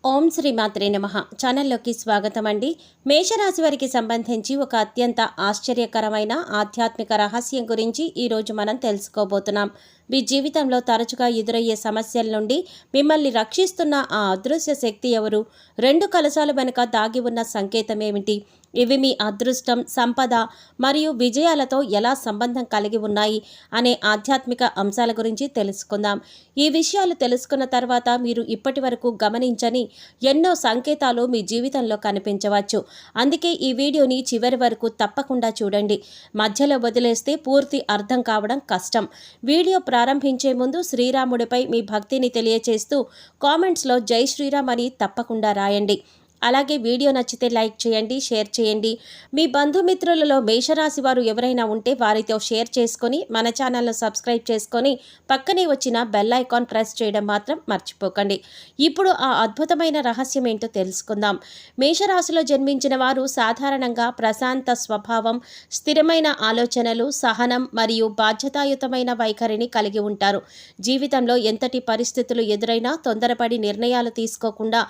ఓం శ్రీ మాత్రే నమః ఛానల్లోకి స్వాగతం అండి. మేషరాశి వారికి సంబంధించి ఒక అత్యంత ఆశ్చర్యకరమైన ఆధ్యాత్మిక రహస్యం గురించి ఈరోజు మనం తెలుసుకోబోతున్నాం. మీ జీవితంలో తరచుగా ఎదురయ్యే సమస్యల నుండి మిమ్మల్ని రక్షిస్తున్న ఆ అదృశ్య శక్తి ఎవరు? రెండు కలశాల వెనుక దాగి ఉన్న సంకేతం ఏమిటి? ఇవి మీ అదృష్టం, సంపద మరియు విజయాలతో ఎలా సంబంధం కలిగి ఉన్నాయి అనే ఆధ్యాత్మిక అంశాల గురించి తెలుసుకుందాం. ఈ విషయాలు తెలుసుకున్న తర్వాత మీరు ఇప్పటి వరకు గమనించని ఎన్నో సంకేతాలు మీ జీవితంలో కనిపించవచ్చు. అందుకే ఈ వీడియోని చివరి వరకు తప్పకుండా చూడండి. మధ్యలో వదిలేస్తే పూర్తి అర్థం కావడం కష్టం. వీడియో ప్రారంభించే ముందు శ్రీరాముడిపై మీ భక్తిని తెలియచేస్తూ కామెంట్స్లో జై శ్రీరామ్ అని తప్పకుండా రాయండి. అలాగే వీడియో నచ్చితే లైక్ చేయండి, షేర్ చేయండి. మీ బంధుమిత్రులలో మేషరాశి వారు ఎవరైనా ఉంటే వారితో షేర్ చేసుకొని మన ఛానల్ను సబ్స్క్రైబ్ చేసుకొని పక్కనే వచ్చిన బెల్ ఐకాన్ ప్రెస్ చేయడం మాత్రం మర్చిపోకండి. ఇప్పుడు ఆ అద్భుతమైన రహస్యం ఏంటో తెలుసుకుందాం. మేషరాశిలో జన్మించిన వారు సాధారణంగా ప్రశాంత స్వభావం, స్థిరమైన ఆలోచనలు, సహనం మరియు బాధ్యతాయుతమైన వైఖరిని కలిగి ఉంటారు. జీవితంలో ఎంతటి పరిస్థితులు ఎదురైనా తొందరపడి నిర్ణయాలు తీసుకోకుండా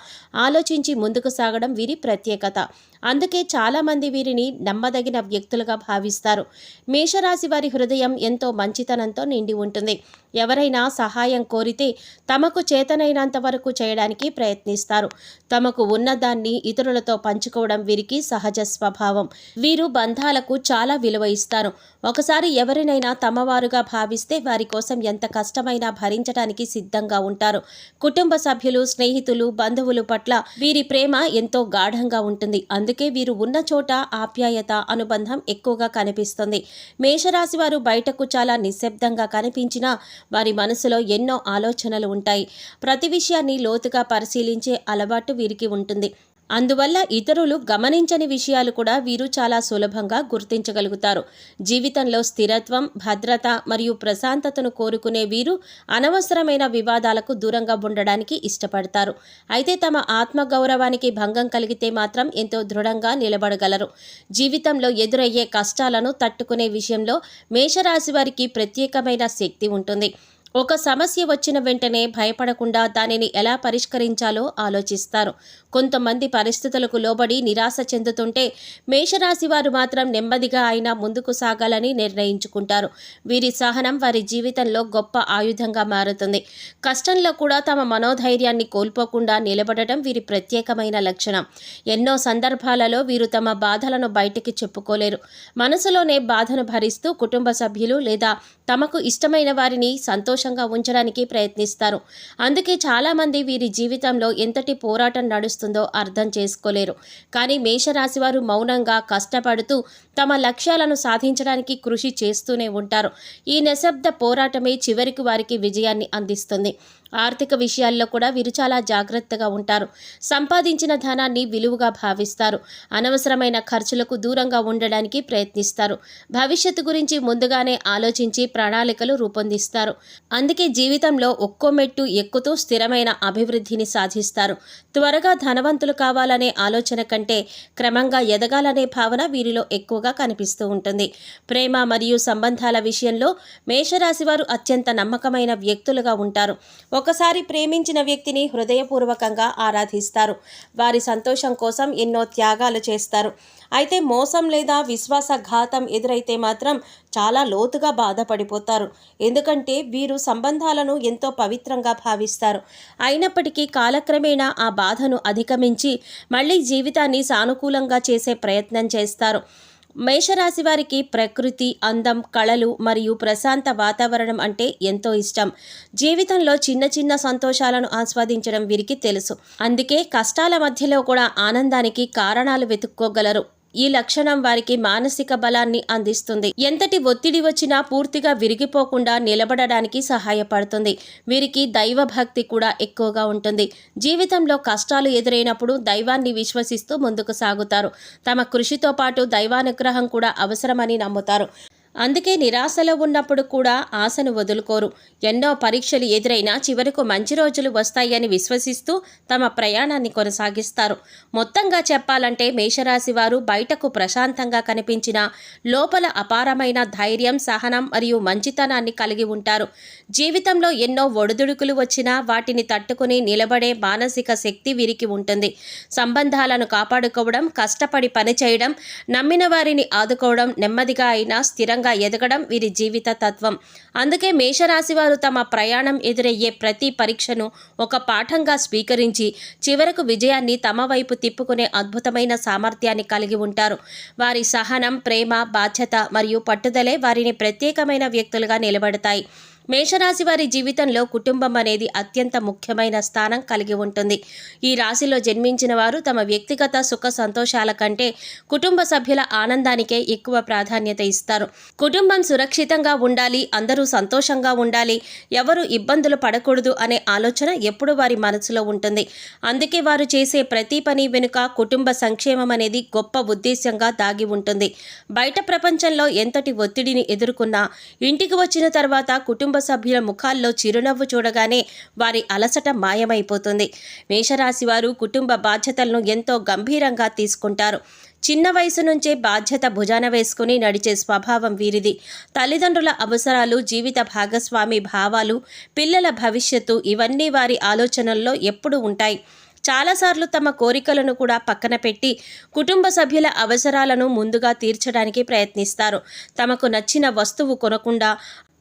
ఆలోచించి ముందుకు సాగడం వీరి ప్రత్యేకత. అందుకే చాలామంది వీరిని నమ్మదగిన వ్యక్తులుగా భావిస్తారు. మేషరాశి వారి హృదయం ఎంతో మంచితనంతో నిండి ఉంటుంది. ఎవరైనా సహాయం కోరితే తమకు చేతనైనంత వరకు చేయడానికి ప్రయత్నిస్తారు. తమకు ఉన్నదాన్ని ఇతరులతో పంచుకోవడం వీరికి సహజ స్వభావం. వీరు బంధాలకు చాలా విలువ ఇస్తారు. ఒకసారి ఎవరినైనా తమవారుగా భావిస్తే వారి కోసం ఎంత కష్టమైనా భరించడానికి సిద్ధంగా ఉంటారు. కుటుంబ సభ్యులు, స్నేహితులు, బంధువులు పట్ల వీరి ప్రేమ ఎంతో గాఢంగా ఉంటుంది. అందుకే వీరు ఉన్న చోట ఆప్యాయత, అనుబంధం ఎక్కువగా కనిపిస్తుంది. మేషరాశి వారు బయటకు చాలా నిశ్శబ్దంగా కనిపించినా వారి మనసులో ఎన్నో ఆలోచనలు ఉంటాయి. ప్రతి విషయాన్ని లోతుగా పరిశీలించే అలవాటు వీరికి ఉంటుంది. అందువల్ల ఇతరులు గమనించని విషయాలు కూడా వీరు చాలా సులభంగా గుర్తించగలుగుతారు. జీవితంలో స్థిరత్వం, భద్రత మరియు ప్రశాంతతను కోరుకునే వీరు అనవసరమైన వివాదాలకు దూరంగా ఉండడానికి ఇష్టపడతారు. అయితే తమ ఆత్మగౌరవానికి భంగం కలిగితే మాత్రం ఎంతో దృఢంగా నిలబడగలరు. జీవితంలో ఎదురయ్యే కష్టాలను తట్టుకునే విషయంలో మేషరాశి వారికి ప్రత్యేకమైన శక్తి ఉంటుంది. ఒక సమస్య వచ్చిన వెంటనే భయపడకుండా దానిని ఎలా పరిష్కరించాలో ఆలోచిస్తారు. కొంతమంది పరిస్థితులకు లోబడి నిరాశ చెందుతుంటే మేషరాశి వారు మాత్రం నెమ్మదిగా అయినా ముందుకు సాగాలని నిర్ణయించుకుంటారు. వీరి సహనం వారి జీవితంలో గొప్ప ఆయుధంగా మారుతుంది. కష్టంలో కూడా తమ మనోధైర్యాన్ని కోల్పోకుండా నిలబడటం వీరి ప్రత్యేకమైన లక్షణం. ఎన్నో సందర్భాలలో వీరు తమ బాధలను బయటికి చెప్పుకోలేరు. మనసులోనే బాధను భరిస్తూ కుటుంబ సభ్యులు లేదా తమకు ఇష్టమైన వారిని సంతోషంగా ఉంచడానికి ప్రయత్నిస్తారు. అందుకే చాలామంది వీరి జీవితంలో ఎంతటి పోరాటం నడుస్తుందో అర్థం చేసుకోలేరు. కానీ మేషరాశి వారు మౌనంగా కష్టపడుతూ తమ లక్ష్యాలను సాధించడానికి కృషి చేస్తూనే ఉంటారు. ఈ నిశ్శబ్ద పోరాటమే చివరికి వారికి విజయాన్ని అందిస్తుంది. ఆర్థిక విషయాల్లో కూడా వీరు చాలా జాగ్రత్తగా ఉంటారు. సంపాదించిన ధనాన్ని విలువగా భావిస్తారు. అనవసరమైన ఖర్చులకు దూరంగా ఉండడానికి ప్రయత్నిస్తారు. భవిష్యత్తు గురించి ముందుగానే ఆలోచించి ప్రణాళికలు రూపొందిస్తారు. అందుకే జీవితంలో ఒక్కో మెట్టు ఎక్కుతూ స్థిరమైన అభివృద్ధిని సాధిస్తారు. త్వరగా ధనవంతులు కావాలనే ఆలోచన కంటే క్రమంగా ఎదగాలనే భావన వీరిలో ఎక్కువగా కనిపిస్తూ ఉంటుంది. ప్రేమ మరియు సంబంధాల విషయంలో మేషరాశి వారు అత్యంత నమ్మకమైన వ్యక్తులుగా ఉంటారు. ఒకసారి ప్రేమించిన వ్యక్తిని హృదయపూర్వకంగా ఆరాధిస్తారు. వారి సంతోషం కోసం ఎన్నో త్యాగాలు చేస్తారు. అయితే మోసం లేదా విశ్వాసఘాతం ఎదురైతే మాత్రం చాలా లోతుగా బాధపడిపోతారు. ఎందుకంటే వీరు సంబంధాలను ఎంతో పవిత్రంగా భావిస్తారు. అయినప్పటికీ కాలక్రమేణా ఆ బాధను అధిగమించి మళ్ళీ జీవితాన్ని సానుకూలంగా చేసే ప్రయత్నం చేస్తారు. మేషరాశి వారికి ప్రకృతి, అందం, కళలు మరియు ప్రశాంత వాతావరణం అంటే ఎంతో ఇష్టం. జీవితంలో చిన్న చిన్న సంతోషాలను ఆస్వాదించడం వీరికి తెలుసు. అందుకే కష్టాల మధ్యలో కూడా ఆనందానికి కారణాలు వెతుక్కోగలరు. ఈ లక్షణం వారికి మానసిక బలాన్ని అందిస్తుంది. ఎంతటి ఒత్తిడి వచ్చినా పూర్తిగా విరిగిపోకుండా నిలబడడానికి సహాయపడుతుంది. వీరికి దైవభక్తి కూడా ఎక్కువగా ఉంటుంది. జీవితంలో కష్టాలు ఎదురైనప్పుడు దైవాన్ని విశ్వసిస్తూ ముందుకు సాగుతారు. తమ కృషితో పాటు దైవానుగ్రహం కూడా అవసరమని నమ్ముతారు. అందుకే నిరాశలో ఉన్నప్పుడు కూడా ఆశను వదులుకోరు. ఎన్నో పరీక్షలు ఎదురైనా చివరకు మంచి రోజులు వస్తాయని విశ్వసిస్తూ తమ ప్రయాణాన్ని కొనసాగిస్తారు. మొత్తంగా చెప్పాలంటే మేషరాశి వారు బయటకు ప్రశాంతంగా కనిపించిన లోపల అపారమైన ధైర్యం, సహనం మరియు మంచితనాన్ని కలిగి ఉంటారు. జీవితంలో ఎన్నో ఒడిదుడుకులు వచ్చినా వాటిని తట్టుకుని నిలబడే మానసిక శక్తి వీరికి ఉంటుంది. సంబంధాలను కాపాడుకోవడం, కష్టపడి పనిచేయడం, నమ్మిన వారిని ఆదుకోవడం, నెమ్మదిగా అయినా స్థిరంగా ఎదగడం వీరి జీవిత తత్వం. అందుకే మేషరాశి వారు తమ ప్రయాణం ఎదురయ్యే ప్రతి పరీక్షను ఒక పాఠంగా స్వీకరించి చివరకు విజయాన్ని తమ వైపు తిప్పుకునే అద్భుతమైన సామర్థ్యాన్ని కలిగి ఉంటారు. వారి సహనం, ప్రేమ, బాధ్యత మరియు పట్టుదలే వారిని ప్రత్యేకమైన వ్యక్తులుగా నిలబెడతాయి. మేషరాశి వారి జీవితంలో కుటుంబం అనేది అత్యంత ముఖ్యమైన స్థానం కలిగి ఉంటుంది. ఈ రాశిలో జన్మించిన వారు తమ వ్యక్తిగత సుఖ సంతోషాల కంటే కుటుంబ సభ్యుల ఆనందానికే ఎక్కువ ప్రాధాన్యత ఇస్తారు. కుటుంబం సురక్షితంగా ఉండాలి, అందరూ సంతోషంగా ఉండాలి, ఎవరు ఇబ్బందులు పడకూడదు అనే ఆలోచన ఎప్పుడూ వారి మనసులో ఉంటుంది. అందుకే వారు చేసే ప్రతి పని వెనుక కుటుంబ సంక్షేమం అనేది గొప్ప ఉద్దేశ్యంగా దాగి ఉంటుంది. బయట ప్రపంచంలో ఎంతటి ఒత్తిడిని ఎదుర్కొన్నా ఇంటికి వచ్చిన తర్వాత కుటుంబ సభ్యుల ముఖాల్లో చిరునవ్వు చూడగానే వారి అలసట మాయమైపోతుంది. మేషరాశి వారు కుటుంబ బాధ్యతలను ఎంతో గంభీరంగా తీసుకుంటారు. చిన్న వయసు నుంచే బాధ్యత భుజాన వేసుకుని నడిచే స్వభావం వీరిది. తల్లిదండ్రుల అవసరాలు, జీవిత భాగస్వామి భావాలు, పిల్లల భవిష్యత్తు ఇవన్నీ వారి ఆలోచనల్లో ఎప్పుడూ ఉంటాయి. చాలాసార్లు తమ కోరికలను కూడా పక్కన పెట్టి కుటుంబ సభ్యుల అవసరాలను ముందుగా తీర్చడానికి ప్రయత్నిస్తారు. తమకు నచ్చిన వస్తువు కొనకుండా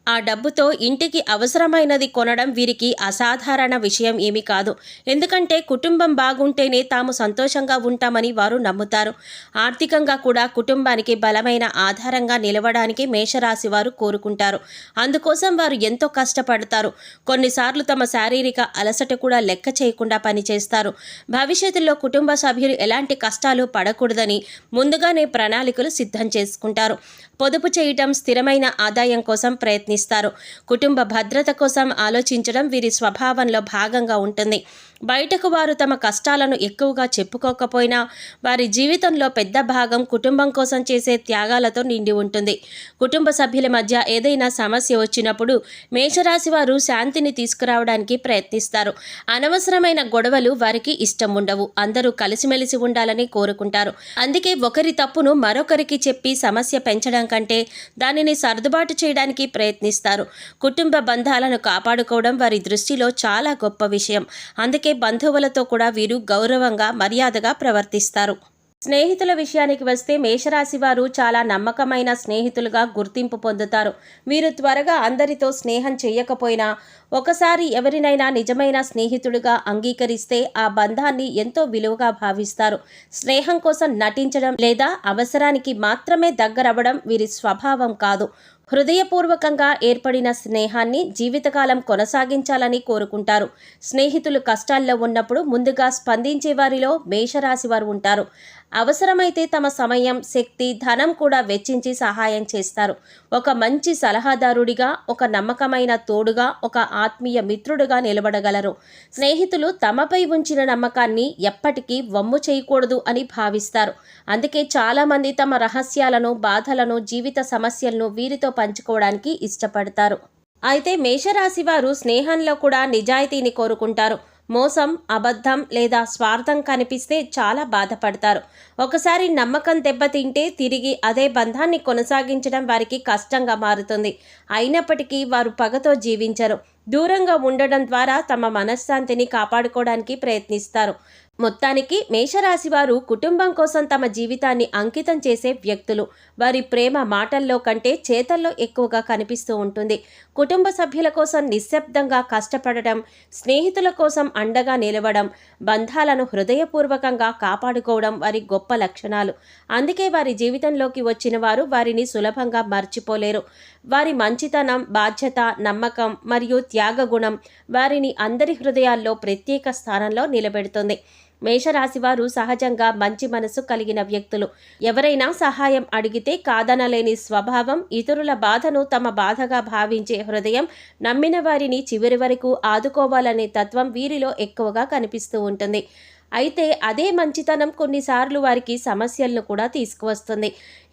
ఆ డబ్బుతో ఇంటికి అవసరమైనది కొనడం వీరికి అసాధారణ విషయం ఏమీ కాదు. ఎందుకంటే కుటుంబం బాగుంటేనే తాము సంతోషంగా ఉంటామని వారు నమ్ముతారు. ఆర్థికంగా కూడా కుటుంబానికి బలమైన ఆధారంగా నిలవడానికి మేషరాశి వారు కోరుకుంటారు. అందుకోసం వారు ఎంతో కష్టపడతారు. కొన్నిసార్లు తమ శారీరక అలసట కూడా లెక్క చేయకుండా పనిచేస్తారు. భవిష్యత్తులో కుటుంబ సభ్యులు ఎలాంటి కష్టాలు పడకూడదని ముందుగానే ప్రణాళికలు సిద్ధం చేసుకుంటారు. పొదుపు చేయటం, స్థిరమైన ఆదాయం కోసం ప్రయత్నిస్తారు. కుటుంబ భద్రత కోసం ఆలోచించడం వీరి స్వభావంలో భాగంగా ఉంటుంది. బయటకు వారు తమ కష్టాలను ఎక్కువగా చెప్పుకోకపోయినా వారి జీవితంలో పెద్ద భాగం కుటుంబం కోసం చేసే త్యాగాలతో నిండి ఉంటుంది. కుటుంబ సభ్యుల మధ్య ఏదైనా సమస్య వచ్చినప్పుడు మేషరాశి వారు శాంతిని తీసుకురావడానికి ప్రయత్నిస్తారు. అనవసరమైన గొడవలు వారికి ఇష్టం ఉండవు. అందరూ కలిసిమెలిసి ఉండాలని కోరుకుంటారు. అందుకే ఒకరి తప్పును మరొకరికి చెప్పి సమస్య పెంచడం కంటే దానిని సర్దుబాటు చేయడానికి ప్రయత్నిస్తారు. కుటుంబ బంధాలను కాపాడుకోవడం వారి దృష్టిలో చాలా గొప్ప విషయం. అందుకే బంధువులతో కూడా వీరు గౌరవంగా, మర్యాదగా ప్రవర్తిస్తారు. స్నేహితుల విషయానికి వస్తే మేషరాశి వారు చాలా నమ్మకమైన స్నేహితులుగా గుర్తింపు పొందుతారు. వీరు త్వరగా అందరితో స్నేహం చేయకపోయినా ఒకసారి ఎవరినైనా నిజమైన స్నేహితుడిగా అంగీకరిస్తే ఆ బంధాన్ని ఎంతో విలువగా భావిస్తారు. స్నేహం కోసం నటించడం లేదా అవసరానికి మాత్రమే దగ్గరవ్వడం వీరి స్వభావం కాదు. హృదయపూర్వకంగా ఏర్పడిన స్నేహాన్ని జీవితకాలం కొనసాగించాలని కోరుకుంటారు. స్నేహితులు కష్టాల్లో ఉన్నప్పుడు ముందుగా స్పందించే వారిలో మేషరాశి వారు ఉంటారు. అవసరమైతే తమ సమయం, శక్తి, ధనం కూడా వెచ్చించి సహాయం చేస్తారు. ఒక మంచి సలహాదారుడిగా, ఒక నమ్మకమైన తోడుగా, ఒక ఆత్మీయ మిత్రుడుగా నిలబడగలరు. స్నేహితులు తమపై ఉంచిన నమ్మకాన్ని ఎప్పటికీ వమ్ము చేయకూడదు అని భావిస్తారు. అందుకే చాలామంది తమ రహస్యాలను, బాధలను, జీవిత సమస్యలను వీరితో పంచుకోవడానికి ఇష్టపడతారు. అయితే మేషరాశి వారు స్నేహంలో కూడా నిజాయితీని కోరుకుంటారు. మోసం, అబద్ధం లేదా స్వార్థం కనిపిస్తే చాలా బాధపడతారు. ఒకసారి నమ్మకం దెబ్బతింటే తిరిగి అదే బంధాన్ని కొనసాగించడం వారికి కష్టంగా మారుతుంది. అయినప్పటికీ వారు పగతో జీవించరు. దూరంగా ఉండడం ద్వారా తమ మనశ్శాంతిని కాపాడుకోవడానికి ప్రయత్నిస్తారు. మొత్తానికి మేషరాశి వారు కుటుంబం కోసం తమ జీవితాన్ని అంకితం చేసే వ్యక్తులు. వారి ప్రేమ మాటల్లో కంటే చేతల్లో ఎక్కువగా కనిపిస్తూ ఉంటుంది. కుటుంబ సభ్యుల కోసం నిశ్శబ్దంగా కష్టపడడం, స్నేహితుల కోసం అండగా నిలవడం, బంధాలను హృదయపూర్వకంగా కాపాడుకోవడం వారి గొప్ప లక్షణాలు. అందుకే వారి జీవితంలోకి వచ్చిన వారు వారిని సులభంగా మర్చిపోలేరు. వారి మంచితనం, బాధ్యత, నమ్మకం మరియు త్యాగగుణం వారిని అందరి హృదయాల్లో ప్రత్యేక స్థానంలో నిలబెడుతుంది. మేషరాశి వారు సహజంగా మంచి మనసు కలిగిన వ్యక్తులు. ఎవరైనా సహాయం అడిగితే కాదనలేని స్వభావం, ఇతరుల బాధను తమ బాధగా భావించే హృదయం, నమ్మిన వారిని చివరి వరకు ఆదుకోవాలనే తత్వం వీరిలో ఎక్కువగా కనిపిస్తూ ఉంటుంది. అయితే అదే మంచితనం కొన్నిసార్లు వారికి సమస్యలను కూడా తీసుకువస్తుంది.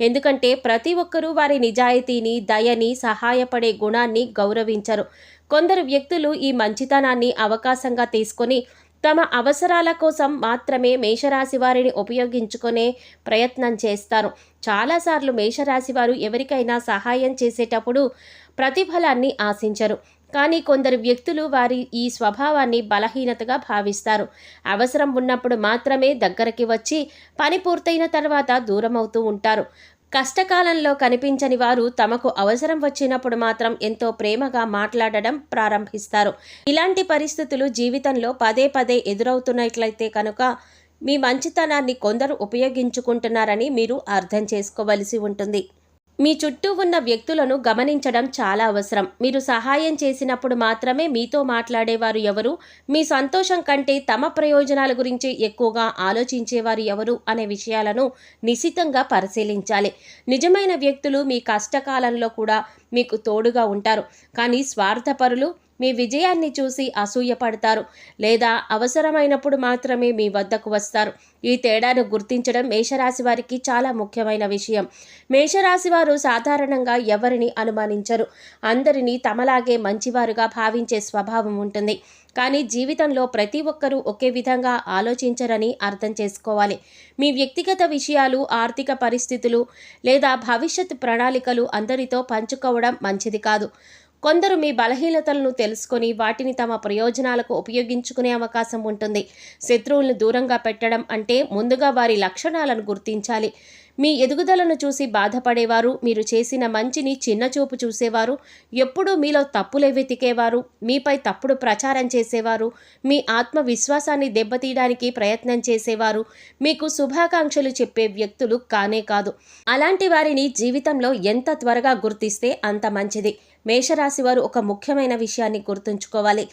ఎందుకంటే ప్రతి ఒక్కరూ వారి నిజాయితీని, దయని, సహాయపడే గుణాన్ని గౌరవించరు. కొందరు వ్యక్తులు ఈ మంచితనాన్ని అవకాశంగా తీసుకొని తమ అవసరాల కోసం మాత్రమే మేషరాశి వారిని ఉపయోగించుకునే ప్రయత్నం చేస్తారు. చాలాసార్లు మేషరాశి వారు ఎవరికైనా సహాయం చేసేటప్పుడు ప్రతిఫలాన్ని ఆశించరు. కానీ కొందరు వ్యక్తులు వారి ఈ స్వభావాన్ని బలహీనతగా భావిస్తారు. అవసరం ఉన్నప్పుడు మాత్రమే దగ్గరికి వచ్చి పని పూర్తయిన తర్వాత దూరమవుతూ ఉంటారు. కష్టకాలంలో కనిపించని వారు తమకు అవసరం వచ్చినప్పుడు మాత్రం ఎంతో ప్రేమగా మాట్లాడడం ప్రారంభిస్తారు. ఇలాంటి పరిస్థితులు జీవితంలో పదే పదే ఎదురవుతున్నట్లయితే కనుక మీ మంచితనాన్ని కొందరు ఉపయోగించుకుంటున్నారని మీరు అర్థం చేసుకోవలసి ఉంటుంది. మీ చుట్టూ ఉన్న వ్యక్తులను గమనించడం చాలా అవసరం. మీరు సహాయం చేసినప్పుడు మాత్రమే మీతో మాట్లాడేవారు ఎవరు, మీ సంతోషం కంటే తమ ప్రయోజనాల గురించి ఎక్కువగా ఆలోచించేవారు ఎవరు అనే విషయాలను నిశితంగా పరిశీలించాలి. నిజమైన వ్యక్తులు మీ కష్టకాలంలో కూడా మీకు తోడుగా ఉంటారు. కానీ స్వార్థపరులు మీ విజయాన్ని చూసి అసూయపడతారు లేదా అవసరమైనప్పుడు మాత్రమే మీ వద్దకు వస్తారు. ఈ తేడాను గుర్తించడం మేషరాశి వారికి చాలా ముఖ్యమైన విషయం. మేషరాశి వారు సాధారణంగా ఎవరిని అనుమానించరు. అందరినీ తమలాగే మంచివారుగా భావించే స్వభావం ఉంటుంది. కానీ జీవితంలో ప్రతి ఒక్కరూ ఒకే విధంగా ఆలోచించరని అర్థం చేసుకోవాలి. మీ వ్యక్తిగత విషయాలు, ఆర్థిక పరిస్థితులు లేదా భవిష్యత్ ప్రణాళికలు అందరితో పంచుకోవడం మంచిది కాదు. కొందరు మీ బలహీనతలను తెలుసుకొని వాటిని తమ ప్రయోజనాలకు ఉపయోగించుకునే అవకాశం ఉంటుంది. శత్రువులను దూరంగా పెట్టడం అంటే ముందుగా వారి లక్షణాలను గుర్తించాలి. మీ ఎదుగుదలను చూసి బాధపడేవారు, మీరు చేసిన మంచిని చిన్నచూపు చూసేవారు, ఎప్పుడూ మీలో తప్పులే వెతికేవారు, మీపై తప్పుడు ప్రచారం చేసేవారు, మీ ఆత్మవిశ్వాసాన్ని దెబ్బతీయడానికి ప్రయత్నం చేసేవారు మీకు శుభాకాంక్షలు చెప్పే వ్యక్తులు కానే కాదు. అలాంటి వారిని జీవితంలో ఎంత త్వరగా గుర్తిస్తే అంత మంచిది. మేషరాశి వారు ఒక ముఖ్యమైన విషయాన్ని గుర్తుంచుకోవాలి.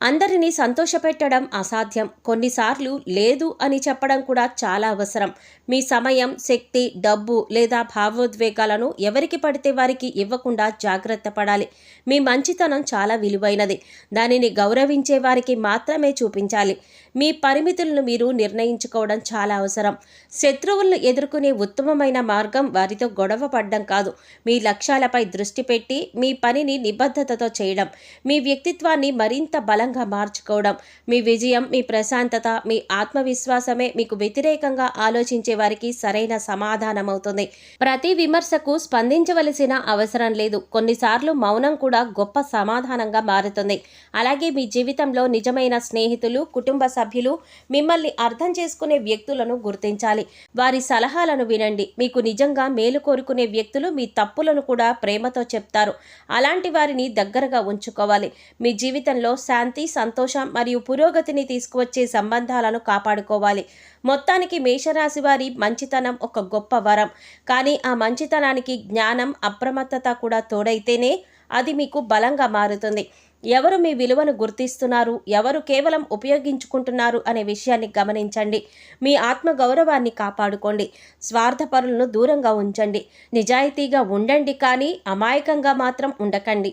అందరినీ సంతోషపెట్టడం అసాధ్యం. కొన్నిసార్లు లేదు అని చెప్పడం కూడా చాలా అవసరం. మీ సమయం, శక్తి, డబ్బు లేదా భావోద్వేగాలను ఎవరికి పడితే వారికి ఇవ్వకుండా జాగ్రత్త పడాలి. మీ మంచితనం చాలా విలువైనది. దానిని గౌరవించే వారికి మాత్రమే చూపించాలి. మీ పరిమితులను మీరు నిర్ణయించుకోవడం చాలా అవసరం. శత్రువులను ఎదుర్కొనే ఉత్తమమైన మార్గం వారితో గొడవ పడడం కాదు, మీ లక్ష్యాలపై దృష్టి పెట్టి మీ పనిని నిబద్ధతతో చేయడం, మీ వ్యక్తిత్వాన్ని మరింత బలంగా మార్చుకోవడం. మీ విజయం, మీ ప్రశాంతత, మీ ఆత్మవిశ్వాసమే మీకు వ్యతిరేకంగా ఆలోచించే వారికి సరైన సమాధానం అవుతుంది. ప్రతి విమర్శకు స్పందించవలసిన అవసరం లేదు. కొన్నిసార్లు మౌనం కూడా గొప్ప సమాధానంగా మారుతుంది. అలాగే మీ జీవితంలో నిజమైన స్నేహితులు, కుటుంబ సభ్యులు, మిమ్మల్ని అర్థం చేసుకునే వ్యక్తులను గుర్తించాలి. వారి సలహాలను వినండి. మీకు నిజంగా మేలు కోరుకునే వ్యక్తులు మీ తప్పులను కూడా ప్రేమతో చెప్తారు. అలాంటి వారిని దగ్గరగా ఉంచుకోవాలి. మీ జీవితంలో శాంతి, సంతోషం మరియు పురోగతిని తీసుకువచ్చే సంబంధాలను కాపాడుకోవాలి. మొత్తానికి మేషరాశి వారి మంచితనం ఒక గొప్ప వరం. కానీ ఆ మంచితనానికి జ్ఞానం, అప్రమత్తత కూడా తోడైతేనే అది మీకు బలంగా మారుతుంది. ఎవరు మీ విలువను గుర్తిస్తున్నారు, ఎవరు కేవలం ఉపయోగించుకుంటున్నారు అనే విషయాన్ని గమనించండి. మీ ఆత్మగౌరవాన్ని కాపాడుకోండి. స్వార్థపరులను దూరంగా ఉంచండి. నిజాయితీగా ఉండండి, కానీ అమాయకంగా మాత్రం ఉండకండి.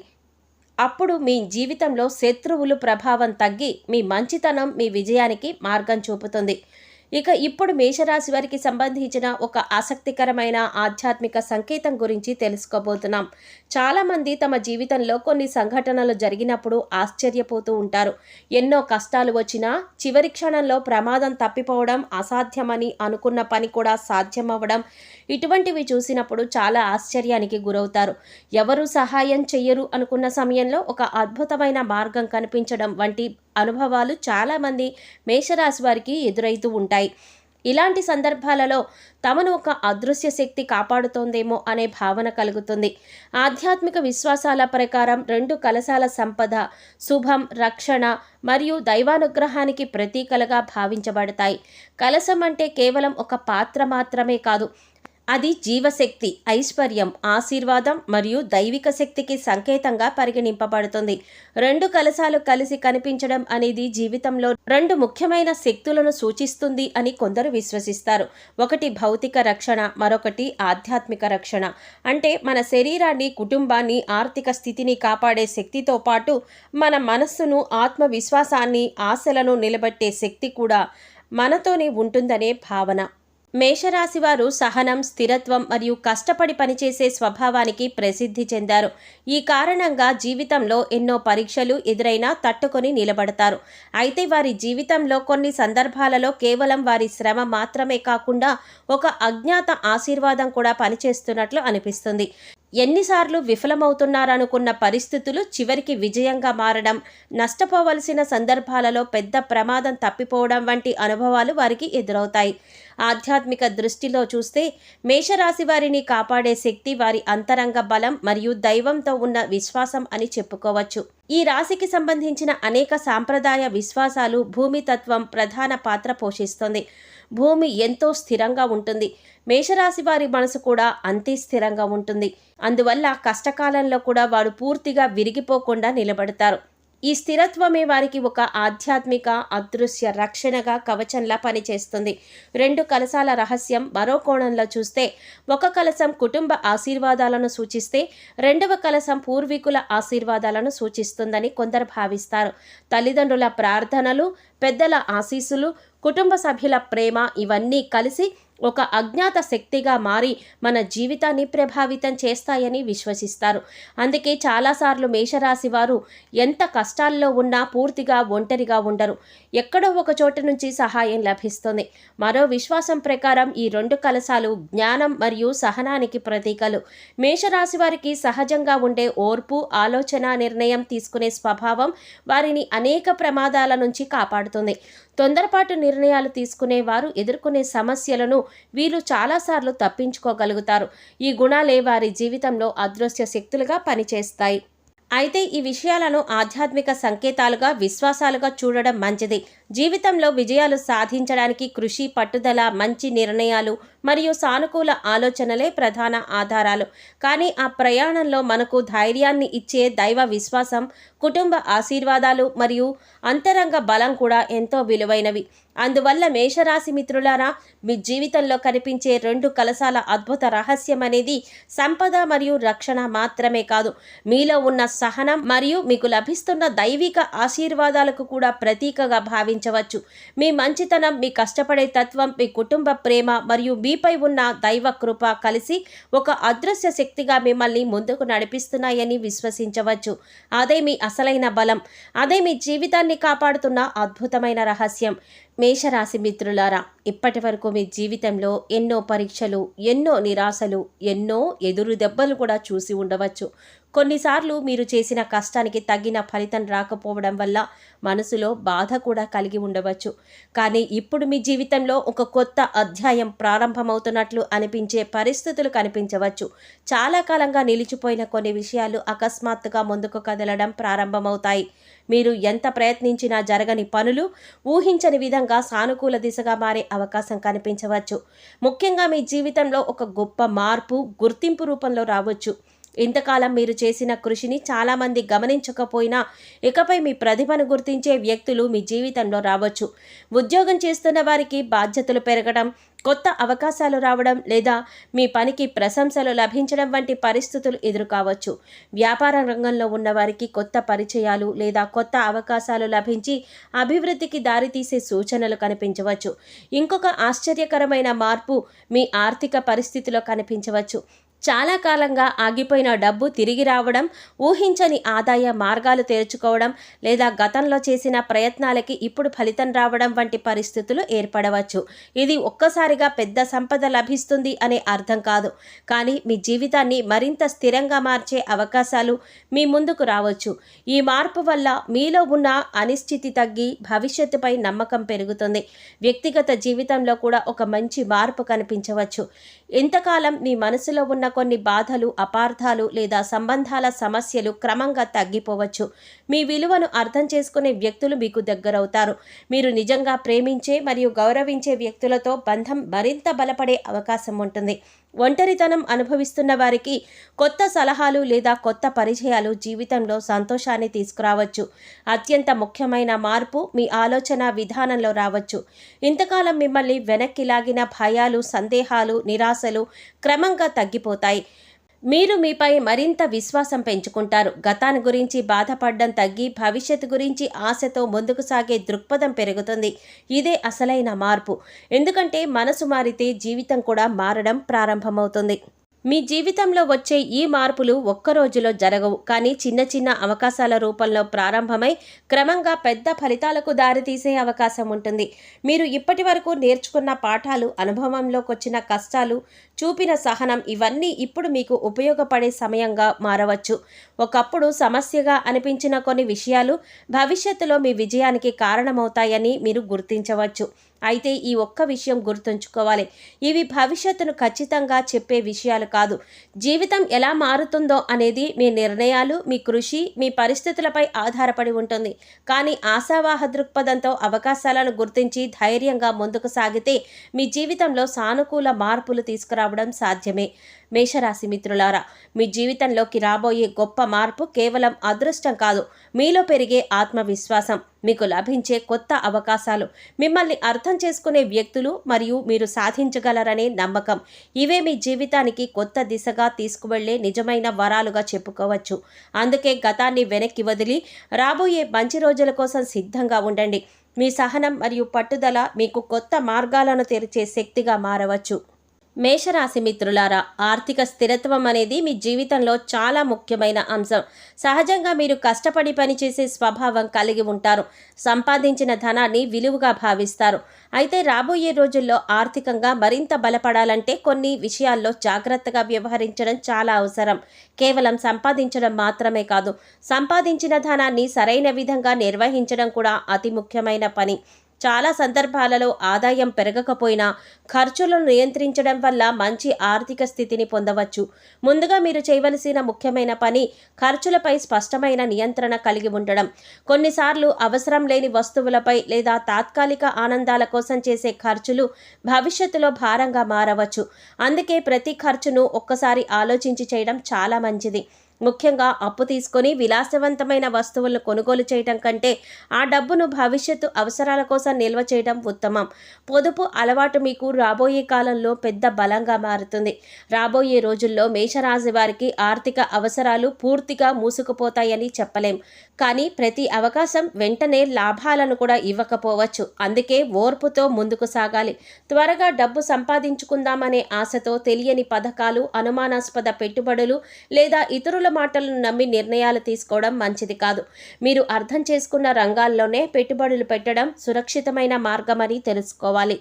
అప్పుడు మీ జీవితంలో శత్రువులు ప్రభావం తగ్గి మీ మంచితనం మీ విజయానికి మార్గం చూపుతుంది. ఇప్పుడు మేషరాశి వారికి సంబంధించిన ఒక ఆసక్తికరమైన ఆధ్యాత్మిక సంకేతం గురించి తెలుసుకోబోతున్నాం. చాలామంది తమ జీవితంలో కొన్ని సంఘటనలు జరిగినప్పుడు ఆశ్చర్యపోతూ ఉంటారు. ఎన్నో కష్టాలు వచ్చినా చివరి క్షణంలో ప్రమాదం తప్పిపోవడం, అసాధ్యమని అనుకున్న పని కూడా సాధ్యమవ్వడం, ఇటువంటివి చూసినప్పుడు చాలా ఆశ్చర్యానికి గురవుతారు. ఎవరు సహాయం చెయ్యరు అనుకున్న సమయంలో ఒక అద్భుతమైన మార్గం కనిపించడం వంటి అనుభవాలు చాలామంది మేషరాశి వారికి ఎదురైతూ ఉంటాయి. ఇలాంటి సందర్భాలలో తమను ఒక అదృశ్య శక్తి కాపాడుతోందేమో అనే భావన కలుగుతుంది. ఆధ్యాత్మిక విశ్వాసాల ప్రకారం 2 కలశాల సంపద, శుభం, రక్షణ మరియు దైవానుగ్రహానికి ప్రతీకలుగా భావించబడతాయి. కలశం అంటే కేవలం ఒక పాత్ర మాత్రమే కాదు, అది జీవశక్తి, ఐశ్వర్యం, ఆశీర్వాదం మరియు దైవిక శక్తికి సంకేతంగా పరిగణింపబడుతుంది. 2 కలశాలు కలిసి కనిపించడం అనేది జీవితంలో 2 ముఖ్యమైన శక్తులను సూచిస్తుంది అని కొందరు విశ్వసిస్తారు. ఒకటి భౌతిక రక్షణ, మరొకటి ఆధ్యాత్మిక రక్షణ. అంటే మన శరీరాన్ని, కుటుంబాన్ని, ఆర్థిక స్థితిని కాపాడే శక్తితో పాటు మన మనస్సును, ఆత్మవిశ్వాసాన్ని, ఆశలను నిలబెట్టే శక్తి కూడా మనతోనే ఉంటుందనే భావన. మేషరాశి వారు సహనం, స్థిరత్వం మరియు కష్టపడి పనిచేసే స్వభావానికి ప్రసిద్ధి చెందారు. ఈ కారణంగా జీవితంలో ఎన్నో పరీక్షలు ఎదురైనా తట్టుకొని నిలబడతారు. అయితే వారి జీవితంలో కొన్ని సందర్భాలలో కేవలం వారి శ్రమ మాత్రమే కాకుండా ఒక అజ్ఞాత ఆశీర్వాదం కూడా పనిచేస్తున్నట్లు అనిపిస్తుంది. ఎన్నిసార్లు విఫలమవుతున్నారనుకున్న పరిస్థితులు చివరికి విజయంగా మారడం, నష్టపోవలసిన సందర్భాలలో పెద్ద ప్రమాదం తప్పిపోవడం వంటి అనుభవాలు వారికి ఎదురవుతాయి. ఆధ్యాత్మిక దృష్టిలో చూస్తే మేషరాశి వారిని కాపాడే శక్తి వారి అంతరంగ బలం మరియు దైవంతో ఉన్న విశ్వాసం అని చెప్పుకోవచ్చు. ఈ రాశికి సంబంధించిన అనేక సాంప్రదాయ విశ్వాసాలు భూమి తత్వం ప్రధాన పాత్ర పోషిస్తుంది. భూమి ఎంతో స్థిరంగా ఉంటుంది. మేషరాశి వారి మనసు కూడా అంతే స్థిరంగా ఉంటుంది. అందువల్ల కష్టకాలంలో కూడా వారు పూర్తిగా విరిగిపోకుండా నిలబడతారు. ఈ స్థిరత్వమే వారికి ఒక ఆధ్యాత్మిక అదృశ్య రక్షణగా కవచంలా పనిచేస్తుంది. 2 కలశాల రహస్యం మరో కోణంలో చూస్తే, ఒక కలశం కుటుంబ ఆశీర్వాదాలను సూచిస్తే, రెండవ కలశం పూర్వీకుల ఆశీర్వాదాలను సూచిస్తుందని కొందరు భావిస్తారు. తల్లిదండ్రుల ప్రార్థనలు, పెద్దల ఆశీస్సులు, కుటుంబ సభ్యుల ప్రేమ ఇవన్నీ కలిసి ఒక అజ్ఞాత శక్తిగా మారి మన జీవితాన్ని ప్రభావితం చేస్తాయని విశ్వసిస్తారు. అందుకే చాలాసార్లు మేషరాశి వారు ఎంత కష్టాల్లో ఉన్నా పూర్తిగా ఒంటరిగా ఉండరు. ఎక్కడో ఒక చోట నుంచి సహాయం లభిస్తుంది. మరో విశ్వాసం ప్రకారం ఈ 2 కలశాలు జ్ఞానం మరియు సహనానికి ప్రతీకలు. మేషరాశి వారికి సహజంగా ఉండే ఓర్పు, ఆలోచన, నిర్ణయం తీసుకునే స్వభావం వారిని అనేక ప్రమాదాల నుంచి కాపాడుతుంది. తొందరపాటు నిర్ణయాలు తీసుకునే వారు ఎదుర్కొనే సమస్యలను వీరు చాలాసార్లు తప్పించుకోగలుగుతారు. ఈ గుణాలే వారి జీవితంలో అదృశ్య శక్తులుగా పనిచేస్తాయి. అయితే ఈ విషయాలను ఆధ్యాత్మిక సంకేతాలుగా, విశ్వాసాలుగా చూడడం మంచిది. జీవితంలో విజయాలు సాధించడానికి కృషి, పట్టుదల, మంచి నిర్ణయాలు మరియు సానుకూల ఆలోచనలే ప్రధాన ఆధారాలు. కానీ ఆ ప్రయాణంలో మనకు ధైర్యాన్ని ఇచ్చే దైవ విశ్వాసం, కుటుంబ ఆశీర్వాదాలు మరియు అంతరంగ బలం కూడా ఎంతో విలువైనవి. అందువల్ల మేషరాశి మిత్రులారా, మీ జీవితంలో కనిపించే 2 కలశాల అద్భుత రహస్యం అనేది సంపద మరియు రక్షణ మాత్రమే కాదు, మీలో ఉన్న సహనం మరియు మీకు లభిస్తున్న దైవిక ఆశీర్వాదాలకు కూడా ప్రతీకగా భావించవచ్చు. మీ మంచితనం, మీ కష్టపడే తత్వం, మీ కుటుంబ ప్రేమ మరియు మీపై ఉన్న దైవ కృప కలిసి ఒక అదృశ్య శక్తిగా మిమ్మల్ని ముందుకు నడిపిస్తున్నాయని విశ్వసించవచ్చు. అదే మీ అసలైన బలం. అదే మీ జీవితాన్ని కాపాడుతున్న అద్భుతమైన రహస్యం. మేషరాశి మిత్రులారా, ఇప్పటి వరకు మీ జీవితంలో ఎన్నో పరీక్షలు, ఎన్నో నిరాశలు, ఎన్నో ఎదురు దెబ్బలు కూడా చూసి ఉండవచ్చు. కొన్నిసార్లు మీరు చేసిన కష్టానికి తగిన ఫలితం రాకపోవడం వల్ల మనసులో బాధ కూడా కలిగి ఉండవచ్చు. కానీ ఇప్పుడు మీ జీవితంలో ఒక కొత్త అధ్యాయం ప్రారంభమవుతున్నట్లు అనిపించే పరిస్థితులు కనిపించవచ్చు. చాలా కాలంగా నిలిచిపోయిన కొన్ని విషయాలు అకస్మాత్తుగా ముందుకు కదలడం ప్రారంభమవుతాయి. మీరు ఎంత ప్రయత్నించినా జరగని పనులు ఊహించని విధంగా సానుకూల దిశగా మారే అవకాశం కనిపించవచ్చు. ముఖ్యంగా మీ జీవితంలో ఒక గొప్ప మార్పు, గుర్తింపు రూపంలో రావచ్చు. ఇంతకాలం మీరు చేసిన కృషిని చాలామంది గమనించకపోయినా ఇకపై మీ ప్రతిభను గుర్తించే వ్యక్తులు మీ జీవితంలో రావచ్చు. ఉద్యోగం చేస్తున్న వారికి బాధ్యతలు పెరగడం, కొత్త అవకాశాలు రావడం లేదా మీ పనికి ప్రశంసలు లభించడం వంటి పరిస్థితులు ఎదురుకావచ్చు. వ్యాపార రంగంలో ఉన్నవారికి కొత్త పరిచయాలు లేదా కొత్త అవకాశాలు లభించి అభివృద్ధికి దారితీసే సూచనలు కనిపించవచ్చు. ఇంకొక ఆశ్చర్యకరమైన మార్పు మీ ఆర్థిక పరిస్థితిలో కనిపించవచ్చు. చాలా కాలంగా ఆగిపోయిన డబ్బు తిరిగి రావడం, ఊహించని ఆదాయ మార్గాలు తెరుచుకోవడం లేదా గతంలో చేసిన ప్రయత్నాలకి ఇప్పుడు ఫలితం రావడం వంటి పరిస్థితులు ఏర్పడవచ్చు. ఇది ఒక్కసారిగా పెద్ద సంపద లభిస్తుంది అనే అర్థం కాదు, కానీ మీ జీవితాన్ని మరింత స్థిరంగా మార్చే అవకాశాలు మీ ముందుకు రావచ్చు. ఈ మార్పు వల్ల మీలో ఉన్న అనిశ్చితి తగ్గి భవిష్యత్తుపై నమ్మకం పెరుగుతుంది. వ్యక్తిగత జీవితంలో కూడా ఒక మంచి మార్పు కనిపించవచ్చు. ఇంతకాలం మీ మనసులో ఉన్న కొన్ని బాధలు, అపార్థాలు లేదా సంబంధాల సమస్యలు క్రమంగా తగ్గిపోవచ్చు. మీ విలువను అర్థం చేసుకునే వ్యక్తులు మీకు దగ్గరవుతారు. మీరు నిజంగా ప్రేమించే మరియు గౌరవించే వ్యక్తులతో బంధం మరింత బలపడే అవకాశం ఉంటుంది. ఒంటరితనం అనుభవిస్తున్న వారికి కొత్త సలహాలు లేదా కొత్త పరిచయాలు జీవితంలో సంతోషాన్ని తీసుకురావచ్చు. అత్యంత ముఖ్యమైన మార్పు మీ ఆలోచన విధానంలో రావచ్చు. ఇంతకాలం మిమ్మల్ని వెనక్కి లాగిన భయాలు, సందేహాలు, నిరాశలు క్రమంగా తగ్గిపోతాయి. మీరు మీపై మరింత విశ్వాసం పెంచుకుంటారు. గతాన్ని గురించి బాధపడడం తగ్గి భవిష్యత్తు గురించి ఆశతో ముందుకు సాగే దృక్పథం పెరుగుతుంది. ఇదే అసలైన మార్పు. ఎందుకంటే మనసు మారితే జీవితం కూడా మారడం ప్రారంభమవుతుంది. మీ జీవితంలో వచ్చే ఈ మార్పులు ఒక్క రోజులో జరగవు, కానీ చిన్న చిన్న అవకాశాల రూపంలో ప్రారంభమై క్రమంగా పెద్ద ఫలితాలకు దారితీసే అవకాశం ఉంటుంది. మీరు ఇప్పటి వరకు నేర్చుకున్న పాఠాలు, అనుభవంలోకి వచ్చిన కష్టాలు, చూపిన సహనం ఇవన్నీ ఇప్పుడు మీకు ఉపయోగపడే సమయంగా మారవచ్చు. ఒకప్పుడు సమస్యగా అనిపించిన కొన్ని విషయాలు భవిష్యత్తులో మీ విజయానికి కారణమవుతాయని మీరు గుర్తించవచ్చు. అయితే ఈ ఒక్క విషయం గుర్తుంచుకోవాలి, ఇవి భవిష్యత్తును ఖచ్చితంగా చెప్పే విషయాలు కాదు. జీవితం ఎలా మారుతుందో అనేది మీ నిర్ణయాలు, మీ కృషి, మీ పరిస్థితులపై ఆధారపడి ఉంటుంది. కానీ ఆశావాహ దృక్పథంతో అవకాశాలను గుర్తించి ధైర్యంగా ముందుకు సాగితే మీ జీవితంలో సానుకూల మార్పులు తీసుకురావడం సాధ్యమే. మేషరాశి మిత్రులారా, మీ జీవితంలోకి రాబోయే గొప్ప మార్పు కేవలం అదృష్టం కాదు, మీలో పెరిగే ఆత్మవిశ్వాసం, మీకు లభించే కొత్త అవకాశాలు, మిమ్మల్ని అర్థం చేసుకునే వ్యక్తులు మరియు మీరు సాధించగలరనే నమ్మకం. ఇవే మీ జీవితానికి కొత్త దిశగా తీసుకువెళ్లే నిజమైన వరాలుగా చెప్పుకోవచ్చు. అందుకే గతాన్ని వెనక్కి వదిలి రాబోయే మంచి రోజుల కోసం సిద్ధంగా ఉండండి. మీ సహనం మరియు పట్టుదల మీకు కొత్త మార్గాలను తెరిచే శక్తిగా మారవచ్చు. మేషరాశి మిత్రులారా, ఆర్థిక స్థిరత్వం అనేది మీ జీవితంలో చాలా ముఖ్యమైన అంశం. సహజంగా మీరు కష్టపడి పనిచేసే స్వభావం కలిగి ఉంటారు. సంపాదించిన ధనాన్ని విలువగా భావిస్తారు. అయితే రాబోయే రోజుల్లో ఆర్థికంగా మరింత బలపడాలంటే కొన్ని విషయాల్లో జాగ్రత్తగా వ్యవహరించడం చాలా అవసరం. కేవలం సంపాదించడం మాత్రమే కాదు, సంపాదించిన ధనాన్ని సరైన విధంగా నిర్వహించడం కూడా అతి ముఖ్యమైన పని. చాలా సందర్భాలలో ఆదాయం పెరగకపోయినా ఖర్చులను నియంత్రించడం వల్ల మంచి ఆర్థిక స్థితిని పొందవచ్చు. ముందుగా మీరు చేయవలసిన ముఖ్యమైన పని ఖర్చులపై స్పష్టమైన నియంత్రణ కలిగి ఉండడం. కొన్నిసార్లు అవసరం లేని వస్తువులపై లేదా తాత్కాలిక ఆనందాల కోసం చేసే ఖర్చులు భవిష్యత్తులో భారంగా మారవచ్చు. అందుకే ప్రతి ఖర్చును ఒక్కసారి ఆలోచించి చేయడం చాలా మంచిది. ముఖ్యంగా అప్పు తీసుకొని విలాసవంతమైన వస్తువులను కొనుగోలు చేయడం కంటే ఆ డబ్బును భవిష్యత్తు అవసరాల కోసం నిల్వ చేయడం ఉత్తమం. పొదుపు అలవాటు మీకు రాబోయే కాలంలో పెద్ద బలంగా మారుతుంది. రాబోయే రోజుల్లో మేషరాశి వారికి ఆర్థిక అవసరాలు పూర్తిగా మూసుకుపోతాయని చెప్పలేం, కానీ ప్రతి అవకాశం వెంటనే లాభాలను కూడా ఇవ్వకపోవచ్చు. అందుకే ఓర్పుతో ముందుకు సాగాలి. త్వరగా డబ్బు సంపాదించుకుందామనే ఆశతో తెలియని పథకాలు, అనుమానాస్పద పెట్టుబడులు లేదా ఇతరుల మాటలను నమ్మి నిర్ణయాలు తీసుకోవడం మంచిది కాదు. మీరు అర్థం చేసుకున్న రంగాల్లోనే పెట్టుబడులు పెట్టడం సురక్షితమైన మార్గమని తెలుసుకోవాలి.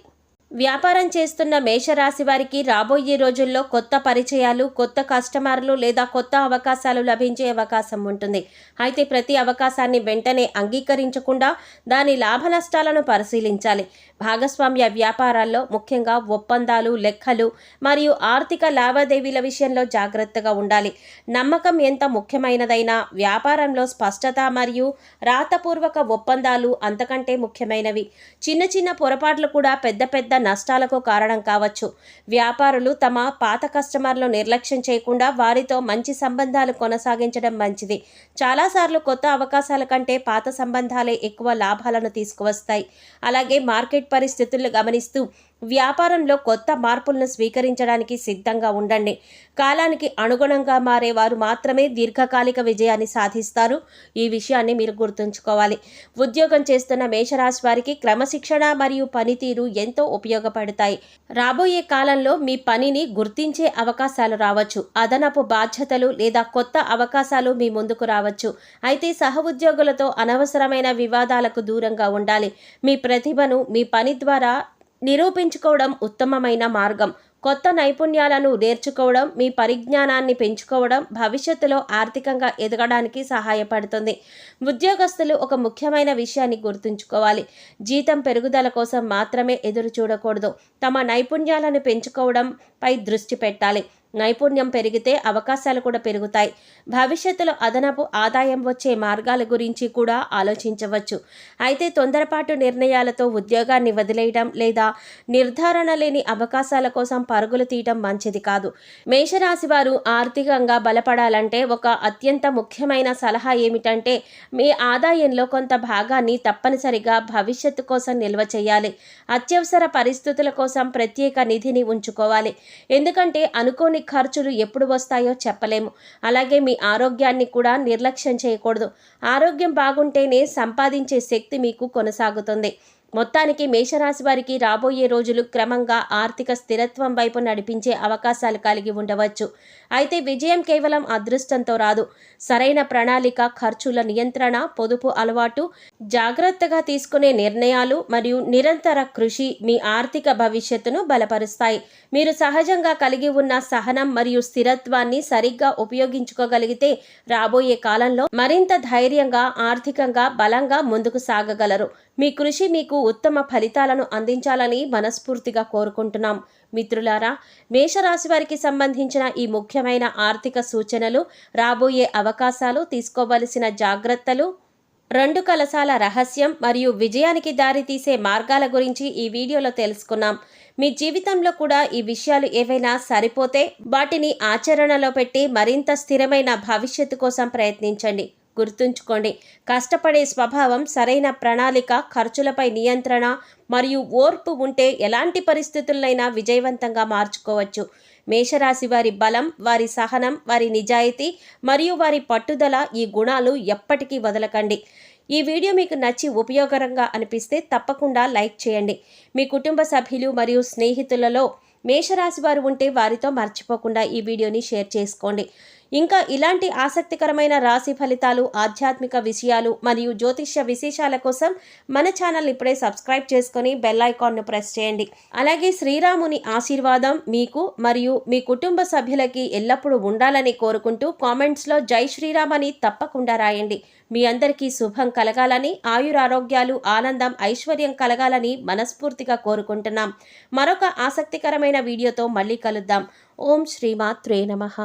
వ్యాపారం చేస్తున్న మేషరాశి వారికి రాబోయే రోజుల్లో కొత్త పరిచయాలు, కొత్త కస్టమర్లు లేదా కొత్త అవకాశాలు లభించే అవకాశం ఉంటుంది. అయితే ప్రతి అవకాశాన్ని వెంటనే అంగీకరించకుండా దాని లాభ నష్టాలను పరిశీలించాలి. భాగస్వామ్య వ్యాపారాల్లో ముఖ్యంగా ఒప్పందాలు, లెక్కలు మరియు ఆర్థిక లావాదేవీల విషయంలో జాగ్రత్తగా ఉండాలి. నమ్మకం ఎంత ముఖ్యమైనదైనా వ్యాపారంలో స్పష్టత మరియు రాతపూర్వక ఒప్పందాలు అంతకంటే ముఖ్యమైనవి. చిన్న చిన్న పొరపాట్లు కూడా పెద్ద పెద్ద నష్టాలకు కారణం కావచ్చు. వ్యాపారులు తమ పాత కస్టమర్లు నిర్లక్ష్యం చేయకుండా వారితో మంచి సంబంధాలు కొనసాగించడం మంచిది. చాలాసార్లు కొత్త అవకాశాల కంటే పాత సంబంధాలే ఎక్కువ లాభాలను తీసుకువస్తాయి. అలాగే మార్కెట్ పరిస్థితులను గమనిస్తూ వ్యాపారంలో కొత్త మార్పులను స్వీకరించడానికి సిద్ధంగా ఉండండి. కాలానికి అనుగుణంగా మారేవారు మాత్రమే దీర్ఘకాలిక విజయాన్ని సాధిస్తారు. ఈ విషయాన్ని మీరు గుర్తుంచుకోవాలి. ఉద్యోగం చేస్తున్న మేషరాశి వారికి క్రమశిక్షణ మరియు పనితీరు ఎంతో ఉపయోగపడతాయి. రాబోయే కాలంలో మీ పనిని గుర్తించే అవకాశాలు రావచ్చు. అదనపు బాధ్యతలు లేదా కొత్త అవకాశాలు మీ ముందుకు రావచ్చు. అయితే సహ ఉద్యోగులతో అనవసరమైన వివాదాలకు దూరంగా ఉండాలి. మీ ప్రతిభను మీ పని ద్వారా నిరూపించుకోవడం ఉత్తమమైన మార్గం. కొత్త నైపుణ్యాలను నేర్చుకోవడం, మీ పరిజ్ఞానాన్ని పెంచుకోవడం భవిష్యత్తులో ఆర్థికంగా ఎదగడానికి సహాయపడుతుంది. ఉద్యోగస్తులు ఒక ముఖ్యమైన విషయాన్ని గుర్తుంచుకోవాలి. జీతం పెరుగుదల కోసం మాత్రమే ఎదురు చూడకూడదు. తమ నైపుణ్యాలను పెంచుకోవడంపై దృష్టి పెట్టాలి. నైపుణ్యం పెరిగితే అవకాశాలు కూడా పెరుగుతాయి. భవిష్యత్తులో అదనపు ఆదాయం వచ్చే మార్గాల గురించి కూడా ఆలోచించవచ్చు. అయితే తొందరపాటు నిర్ణయాలతో ఉద్యోగాన్ని వదిలేయడం లేదా నిర్ధారణ లేని అవకాశాల కోసం పరుగులు తీయడం మంచిది కాదు. మేషరాశి వారు ఆర్థికంగా బలపడాలంటే ఒక అత్యంత ముఖ్యమైన సలహా ఏమిటంటే మీ ఆదాయంలో కొంత భాగాన్ని తప్పనిసరిగా భవిష్యత్తు కోసం నిల్వ చేయాలి. అత్యవసర పరిస్థితుల కోసం ప్రత్యేక నిధిని ఉంచుకోవాలి. ఎందుకంటే అనుకోని అనుకోని ఖర్చులు ఎప్పుడు వస్తాయో చెప్పలేము. అలాగే మీ ఆరోగ్యాన్ని కూడా నిర్లక్ష్యం చేయకూడదు. ఆరోగ్యం బాగుంటేనే సంపాదించే శక్తి మీకు కొనసాగుతుంది. మొత్తానికి మేషరాశి వారికి రాబోయే రోజులు క్రమంగా ఆర్థిక స్థిరత్వం వైపు నడిపించే అవకాశాలు కలిగి ఉండవచ్చు. అయితే విజయం కేవలం అదృష్టంతో రాదు. సరైన ప్రణాళిక, ఖర్చుల నియంత్రణ, పొదుపు అలవాటు, జాగ్రత్తగా తీసుకునే నిర్ణయాలు మరియు నిరంతర కృషి మీ ఆర్థిక భవిష్యత్తును బలపరుస్తాయి. మీరు సహజంగా కలిగి ఉన్న సహనం మరియు స్థిరత్వాన్ని సరిగ్గా ఉపయోగించుకోగలిగితే రాబోయే కాలంలో మరింత ధైర్యంగా, ఆర్థికంగా బలంగా ముందుకు సాగగలరు. మీ కృషి మీకు ఉత్తమ ఫలితాలను అందించాలని మనస్ఫూర్తిగా కోరుకుంటున్నాం. మిత్రులారా, మేషరాశి వారికి సంబంధించిన ఈ ముఖ్యమైన ఆర్థిక సూచనలు, రాబోయే అవకాశాలు, తీసుకోవలసిన జాగ్రత్తలు, 2 కలశాల రహస్యం మరియు విజయానికి దారితీసే మార్గాల గురించి ఈ వీడియోలో తెలుసుకున్నాం. మీ జీవితంలో కూడా ఈ విషయాలు ఏవైనా సరిపోతే వాటిని ఆచరణలో పెట్టి మరింత స్థిరమైన భవిష్యత్తు కోసం ప్రయత్నించండి. గుర్తుంచుకోండి, కష్టపడే స్వభావం, సరైన ప్రణాళిక, ఖర్చులపై నియంత్రణ మరియు ఓర్పు ఉంటే ఎలాంటి పరిస్థితులనైనా విజయవంతంగా మార్చుకోవచ్చు. మేషరాశి వారి బలం, వారి సహనం, వారి నిజాయితీ మరియు వారి పట్టుదల, ఈ గుణాలు ఎప్పటికీ వదలకండి. ఈ వీడియో మీకు నచ్చి ఉపయోగకరంగా అనిపిస్తే తప్పకుండా లైక్ చేయండి. మీ కుటుంబ సభ్యులు మరియు స్నేహితులలో మేషరాశి వారు ఉంటే వారితో మర్చిపోకుండా ఈ వీడియోని షేర్ చేసుకోండి. ఇంకా ఇలాంటి ఆసక్తికరమైన రాశి ఫలితాలు, ఆధ్యాత్మిక విషయాలు మరియు జ్యోతిష్య విశేషాల కోసం మన ఛానల్ ఇప్పుడే సబ్స్క్రైబ్ చేసుకొని బెల్ ఐకాన్ను ప్రెస్ చేయండి. అలాగే శ్రీరాముని ఆశీర్వాదం మీకు మరియు మీ కుటుంబ సభ్యులకి ఎల్లప్పుడూ ఉండాలని కోరుకుంటూ కామెంట్స్లో జై శ్రీరామ్ అని తప్పకుండా రాయండి. మీ అందరికీ శుభం కలగాలని, ఆయురారోగ్యాలు, ఆనందం, ఐశ్వర్యం కలగాలని మనస్ఫూర్తిగా కోరుకుంటున్నాం. మరొక ఆసక్తికరమైన వీడియోతో మళ్ళీ కలుద్దాం. ఓం శ్రీమాత్రే నమః.